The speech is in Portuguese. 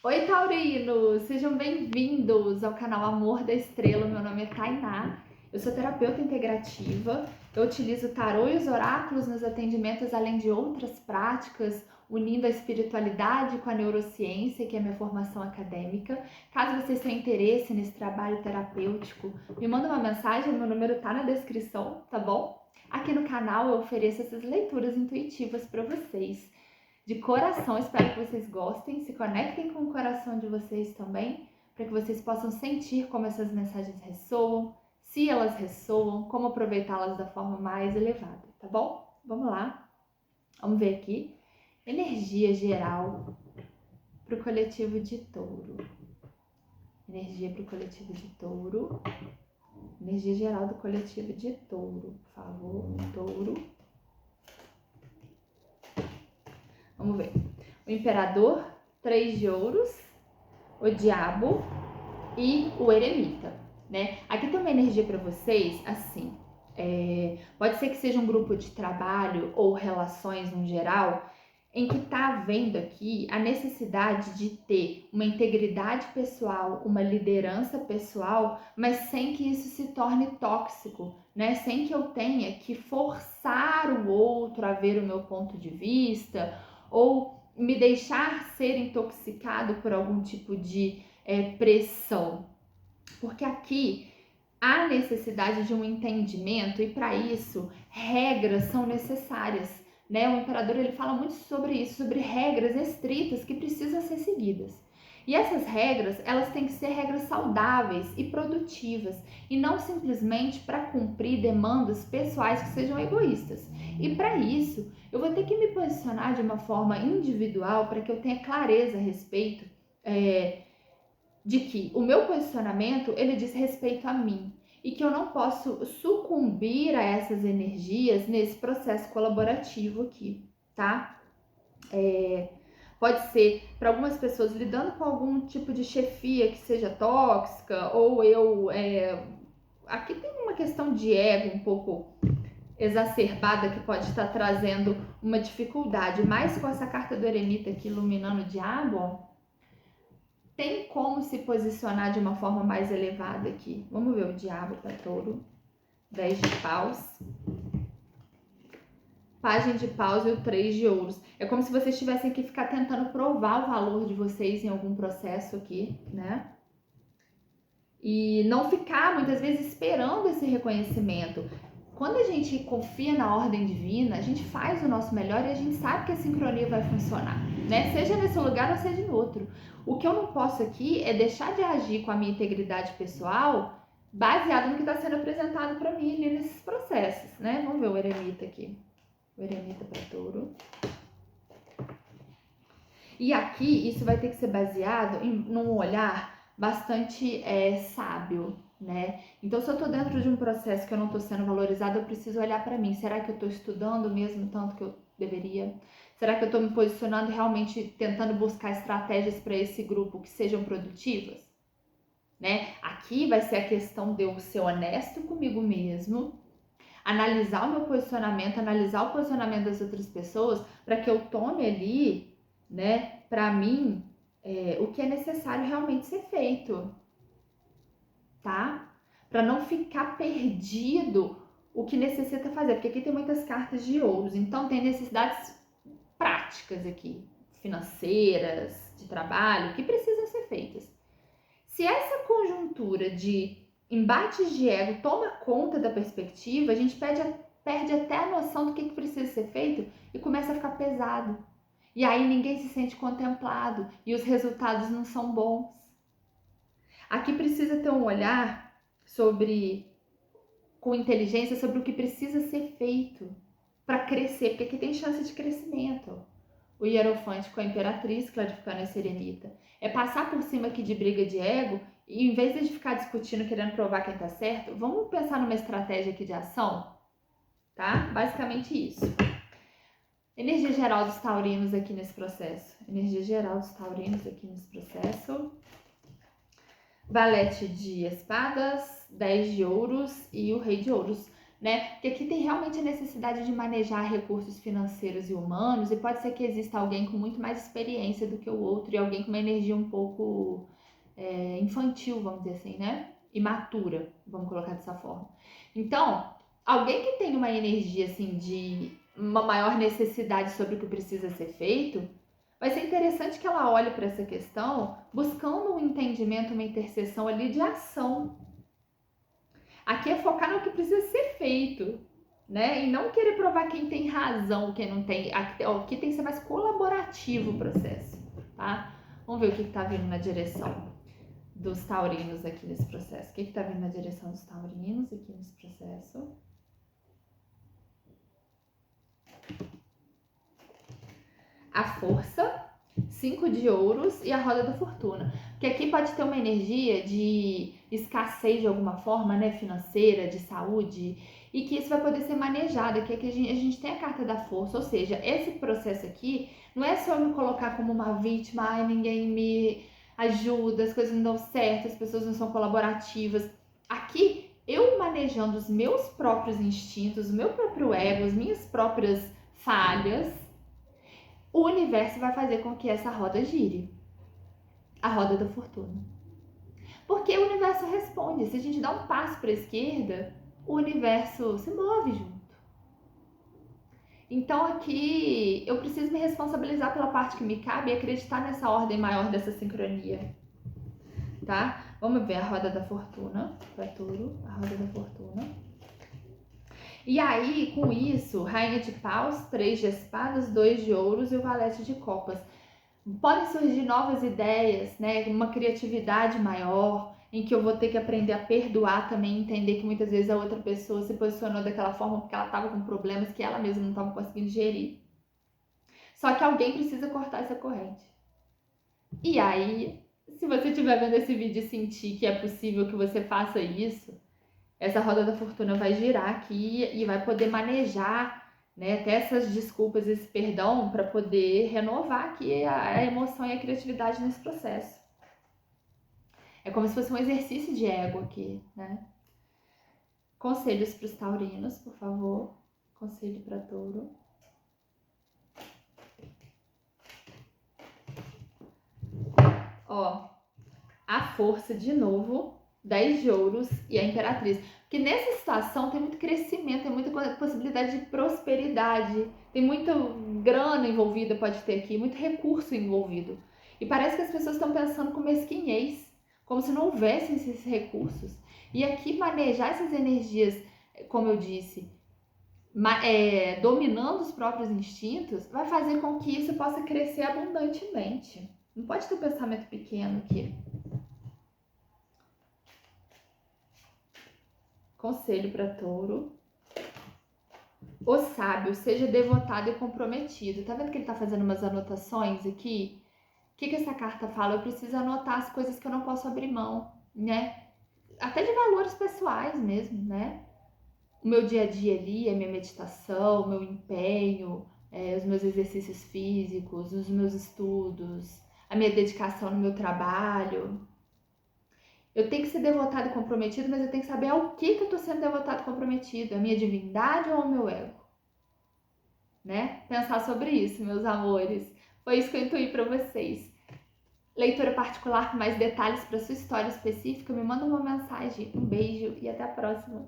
Oi, taurinos! Sejam bem-vindos ao canal Amor da Estrela. Meu nome é Tainá, eu sou terapeuta integrativa, eu utilizo o tarô e os oráculos nos atendimentos, além de outras práticas, unindo a espiritualidade com a neurociência, que é a minha formação acadêmica. Caso vocês tenham interesse nesse trabalho terapêutico, me manda uma mensagem, meu número tá na descrição, tá bom? Aqui no canal eu ofereço essas leituras intuitivas para vocês. De coração, espero que vocês gostem, se conectem com o coração de vocês também, para que vocês possam sentir como essas mensagens ressoam, se elas ressoam, como aproveitá-las da forma mais elevada, tá bom? Vamos lá, vamos ver aqui. Energia geral para o coletivo de Touro. Energia para o coletivo de Touro. Energia geral do coletivo de Touro, por favor, Touro. Vamos ver. O Imperador, 3 de ouros, o Diabo e o Eremita, né? Aqui tem uma energia para vocês, assim, pode ser que seja um grupo de trabalho ou relações no geral, em que tá havendo aqui a necessidade de ter uma integridade pessoal, uma liderança pessoal, mas sem que isso se torne tóxico, né? Sem que eu tenha que forçar o outro a ver o meu ponto de vista ou me deixar ser intoxicado por algum tipo de pressão. Porque aqui há necessidade de um entendimento e para isso regras são necessárias, né? O imperador ele fala muito sobre isso, sobre regras estritas que precisam ser seguidas. E essas regras, elas têm que ser regras saudáveis e produtivas e não simplesmente para cumprir demandas pessoais que sejam egoístas. E para isso, eu vou ter que me posicionar de uma forma individual para que eu tenha clareza a respeito de que o meu posicionamento ele diz respeito a mim e que eu não posso sucumbir a essas energias nesse processo colaborativo aqui, tá? Pode ser para algumas pessoas lidando com algum tipo de chefia que seja tóxica ou aqui tem uma questão de ego um pouco exacerbada que pode estar trazendo uma dificuldade, mas com essa carta do eremita aqui iluminando o diabo, ó, tem como se posicionar de uma forma mais elevada aqui. Vamos ver o diabo para Touro. 10 de paus. Página de paus e o 3 de ouros. É como se vocês tivessem que ficar tentando provar o valor de vocês em algum processo aqui, né? E não ficar, muitas vezes, esperando esse reconhecimento. Quando a gente confia na ordem divina, a gente faz o nosso melhor e a gente sabe que a sincronia vai funcionar, né? Seja nesse lugar ou seja no outro. O que eu não posso aqui é deixar de agir com a minha integridade pessoal baseado no que está sendo apresentado para mim ali nesses processos, né? Vamos ver o eremita aqui. O eremita para Touro. E aqui isso vai ter que ser baseado num olhar bastante sábio, né? Então, se eu tô dentro de um processo que eu não tô sendo valorizada, eu preciso olhar para mim. Será que eu tô estudando mesmo tanto que eu deveria? Será que eu tô me posicionando realmente tentando buscar estratégias para esse grupo que sejam produtivas? Né? Aqui vai ser a questão de eu ser honesto comigo mesmo, analisar o meu posicionamento, analisar o posicionamento das outras pessoas, para que eu tome ali, né, para mim, o que é necessário realmente ser feito, tá? Para não ficar perdido o que necessita fazer, porque aqui tem muitas cartas de ouros, então tem necessidades práticas aqui, financeiras, de trabalho, que precisam ser feitas. Se essa conjuntura de embates de ego toma conta da perspectiva, a gente perde até a noção do que precisa ser feito e começa a ficar pesado. E aí ninguém se sente contemplado e os resultados não são bons. Aqui precisa ter um olhar com inteligência sobre o que precisa ser feito para crescer, porque aqui tem chance de crescimento. O hierofante com a imperatriz, clarificando esse eremita. É passar por cima aqui de briga de ego e em vez de ficar discutindo, querendo provar quem tá certo, vamos pensar numa estratégia aqui de ação, tá? Basicamente isso. Energia geral dos taurinos aqui nesse processo. Energia geral dos taurinos aqui nesse processo. Valete de espadas, 10 de ouros e o rei de ouros. né? Porque aqui tem realmente a necessidade de manejar recursos financeiros e humanos, e pode ser que exista alguém com muito mais experiência do que o outro, e alguém com uma energia um pouco infantil, vamos dizer assim, né? Imatura, vamos colocar dessa forma. Então, alguém que tem uma energia assim de uma maior necessidade sobre o que precisa ser feito, vai ser interessante que ela olhe para essa questão buscando um entendimento, uma interseção ali de ação. Aqui é focar no que precisa ser feito, né? E não querer provar quem tem razão, quem não tem. Aqui tem que ser mais colaborativo o processo, tá? Vamos ver o que tá vindo na direção dos taurinos aqui nesse processo. O que tá vindo na direção dos taurinos aqui nesse processo? A força, 5 de ouros e a roda da fortuna. Porque aqui pode ter uma energia de escassez de alguma forma, né, financeira, de saúde, e que isso vai poder ser manejado, que aqui a gente tem a carta da força, ou seja, esse processo aqui não é só me colocar como uma vítima, ai, ninguém me ajuda, as coisas não dão certo, as pessoas não são colaborativas. Aqui, eu manejando os meus próprios instintos, o meu próprio ego, as minhas próprias falhas, o universo vai fazer com que essa roda gire. A roda da fortuna. Porque o universo responde. Se a gente dá um passo para a esquerda, o universo se move junto. Então aqui eu preciso me responsabilizar pela parte que me cabe e acreditar nessa ordem maior dessa sincronia. Tá? Vamos ver a roda da fortuna para touro, a roda da fortuna. E aí, com isso, rainha de paus, 3 de espadas, 2 de ouros e o valete de copas. Podem surgir novas ideias, né? Uma criatividade maior, em que eu vou ter que aprender a perdoar também, entender que muitas vezes a outra pessoa se posicionou daquela forma porque ela estava com problemas que ela mesma não estava conseguindo gerir. Só que alguém precisa cortar essa corrente. E aí, se você estiver vendo esse vídeo e sentir que é possível que você faça isso, essa roda da fortuna vai girar aqui e vai poder manejar, né, até essas desculpas, esse perdão, para poder renovar aqui a emoção e a criatividade nesse processo. É como se fosse um exercício de ego aqui, né? Conselhos para os taurinos, por favor. Conselho para touro. Ó, a força de novo, 10 de ouros e a imperatriz. Porque nessa situação tem muito crescimento, tem muita possibilidade de prosperidade, tem muita grana envolvida, pode ter aqui, muito recurso envolvido. E parece que as pessoas estão pensando com mesquinhez, como se não houvessem esses recursos. E aqui manejar essas energias, como eu disse, dominando os próprios instintos, vai fazer com que isso possa crescer abundantemente. Não pode ter um pensamento pequeno aqui. Conselho para touro. O sábio, seja devotado e comprometido. Tá vendo que ele tá fazendo umas anotações aqui? O que essa carta fala? Eu preciso anotar as coisas que eu não posso abrir mão, né? Até de valores pessoais mesmo, né? O meu dia a dia ali, a minha meditação, o meu empenho, os meus exercícios físicos, os meus estudos, a minha dedicação no meu trabalho. Eu tenho que ser devotado e comprometido, mas eu tenho que saber ao que eu tô sendo devotado e comprometido. A minha divindade ou ao meu ego? Né? Pensar sobre isso, meus amores. Foi isso que eu intuí para vocês. Leitura particular com mais detalhes para sua história específica, me manda uma mensagem. Um beijo e até a próxima.